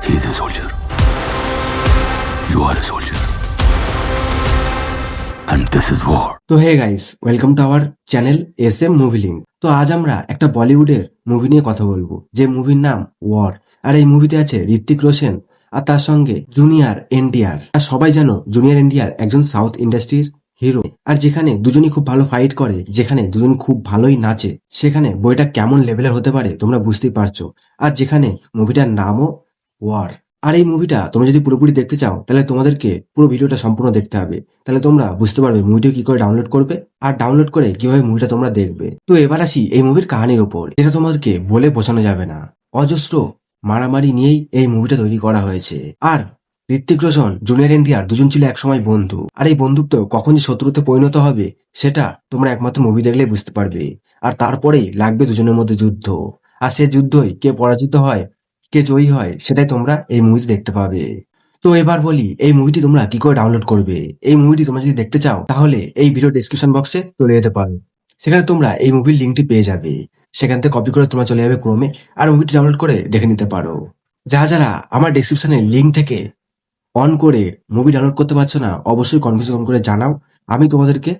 He is a soldier. You are a soldier. And this is war. তো hey guys, welcome to our channel SM movie link. তো আজ আমরা একটা বলিউডের movie নিয়ে কথা বলবো, যে মুভির নাম ওয়ার। আর এই মুভিতে আছে ঋত্বিক রোশন আর তার সঙ্গে জুনিয়র এনটিআর। আর সবাই জানো জুনিয়র এনটিআর একজন সাউথ ইন্ডাস্ট্রির হিরো। আর যেখানে দুজনই খুব ভালো ফাইট করে, যেখানে দুজন খুব ভালোই নাচে, সেখানে বইটা কেমন লেভেলের হতে পারে তোমরা বুঝতেই পারছো। আর যেখানে মুভিটার নামও ওয়ার। আর এই মুভিটা তোমরা যদি পুরোপুরি দেখতে চাও তাহলে তোমাদেরকে পুরো ভিডিওটা সম্পূর্ণ দেখতে হবে, তাহলে তোমরা বুঝতে পারবে মুভিটা কি করে ডাউনলোড করবে আর ডাউনলোড করে কিভাবে মুভিটা তোমরা দেখবে। তো এবার আসি এই মুভির কাহিনীর উপর, যেটা তোমাদেরকে বলে বোঝানো যাবে না। অজস্র মারামারি নিয়েই এই মুভিটা তৈরি করা হয়েছে। আর ঋত্বিক রোশন জুনিয়র এনটিআর দুজন ছিল একসময় বন্ধু। আর এই বন্ধুত্ব কখন যে শত্রুতে পরিণত হবে সেটা তোমরা একমাত্র মুভি দেখলেই বুঝতে পারবে। আর তারপরেই লাগবে দুজনের মধ্যে যুদ্ধ। আর সে যুদ্ধই কে পরাজিত হয় কে জয়ী হয় সেটাই তোমরা এই মুভিতে দেখতে পাবে। তো এবার বলি এই মুভিটি তোমরা কি করে ডাউনলোড করবে। এই মুভিটি তোমরা যদি দেখতে চাও তাহলে এই ভিডিও ডেসক্রিপশন বক্সে চলে যেতে পারো, সেখানে তোমরা এই মুভির লিঙ্কটি পেয়ে যাবে। সেখান থেকে কপি করে তোমরা চলে যাবে ক্রোমে আর মুভিটি ডাউনলোড করে দেখে নিতে পারো। যারা আমার ডেসক্রিপশনের লিঙ্ক থেকে অন করে মুভি ডাউনলোড করতে পারছো না, অবশ্যই কমেন্ট কম করে জানাও, আমি তোমাদেরকে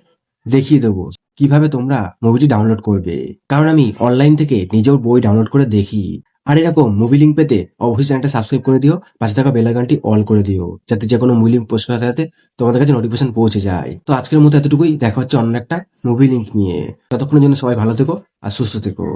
দেখিয়ে দেবো কিভাবে তোমরা মুভিটি ডাউনলোড করবে। কারণ আমি অনলাইন থেকে নিজেও বই ডাউনলোড করে দেখি। আর এরকম মুভি লিঙ্ক পেতে অবশ্যই চ্যানেলটা সাবস্ক্রাইব করে দিও, পাশে থাকা বেল আইকনটি অল করে দিও, যাতে যে কোনো মুভি লিঙ্ক পোস্ট করার সাথে তোমাদের কাছে নোটিফিকেশন পৌঁছে যায়। তো আজকের মতো এতটুকুই, দেখা হচ্ছে অন্য একটা মুভি লিঙ্ক নিয়ে। ততক্ষণের জন্য সবাই ভালো থেকো আর সুস্থ থেকো।